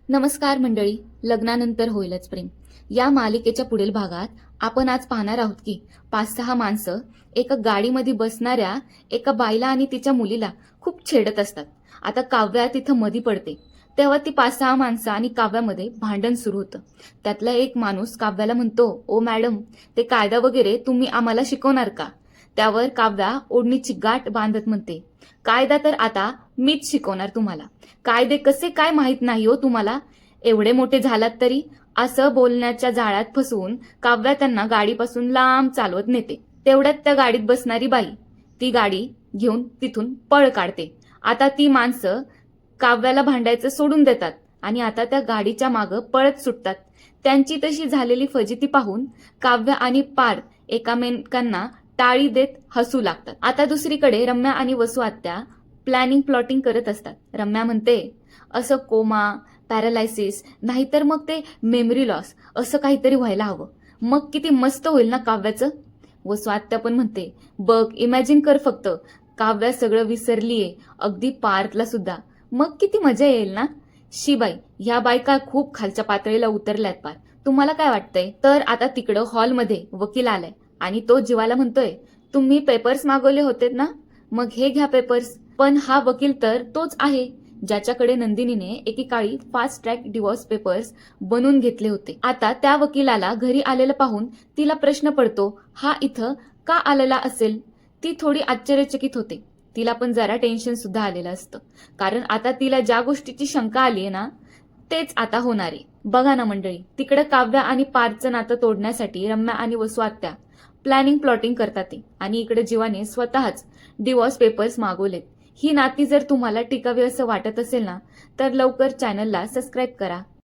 नमस्कार मंडळी. लग्नानंतर होईलच प्रेम या मालिकेच्या पुढील भागात आपण आज पाहणार आहोत की 5-6 माणसं एका गाडीमध्ये बसणाऱ्या एका बाईला आणि तिच्या मुलीला खूप छेडत असतात. आता काव्या तिथं मधी पडते तेव्हा ती 5-6 माणसं आणि काव्यामध्ये भांडण सुरू होतं. त्यातला एक माणूस काव्याला म्हणतो, ओ मॅडम, ते कायदा वगैरे तुम्ही आम्हाला शिकवणार का? त्यावर काव्या ओढणीची गाठ बांधत म्हणते, कायदा तर आता मीच शिकवणार तुम्हाला. कायदे कसे काय माहित नाही हो तुम्हाला? एवढे मोठे झालात तरी. असं बोलण्याच्या जाळ्यात फसवून काव्या त्यांना गाडीपासून लांब चालवत नेते. तेवढ्यात त्या गाडीत बसणारी बाई ती गाडी घेऊन तिथून पळ काढते. आता ती माणसं काव्याला भांडायचं सोडून देतात आणि आता त्या गाडीच्या मागं पळत सुटतात. त्यांची तशी झालेली फजिती पाहून काव्य आणि पार्थ एकामेकांना टाळी देत हसू लागतात. आता दुसरीकडे रम्या आणि वसू आत्या प्लॅनिंग प्लॉटिंग करत असतात. रम्या म्हणते, असं कोमा, पॅरालायसिस नाहीतर मग ते मेमरी लॉस असं काहीतरी व्हायला हवं. मग किती मस्त होईल ना काव्याचं. वसू आत्या पण म्हणते, बघ इमॅजिन कर फक्त, काव्या सगळं विसरलीये, अगदी पार्थला सुद्धा. मग किती मजा येईल ना. शिबाई, ह्या बायका खूप खालच्या पातळीला उतरल्यात पार. तुम्हाला काय वाटतंय? तर आता तिकडं हॉलमध्ये वकील आलाय आणि तो जीवाला म्हणतोय, तुम्ही पेपर्स मागवले होते ना, मग हे घ्या पेपर्स. पण हा वकील तर तोच आहे ज्याच्याकडे नंदिनीने एकेकाळी फास्ट ट्रॅक डिवोर्स पेपर्स बनवून घेतले होते. आता त्या वकिलाला घरी आलेलं पाहून तिला प्रश्न पडतो, हा इथं का आलेला असेल? ती थोडी आश्चर्यचकित होते. तिला पण जरा टेन्शन सुद्धा आलेलं असतं, कारण आता तिला ज्या गोष्टीची शंका आलीये ना, तेच आता होणार आहे. बघा ना मंडळी, तिकडे काव्या आणि पार्थचं नातं तोडण्यासाठी रम्या आणि वसू आत्या प्लॅनिंग प्लॉटिंग करतात आणि इकडे जीवाने स्वतःच डिवोर्स पेपर्स मागवलेत. ही नाती जर तुम्हाला टिकावी असं वाटत असेल ना, तर लवकर चॅनलला सबस्क्राईब करा.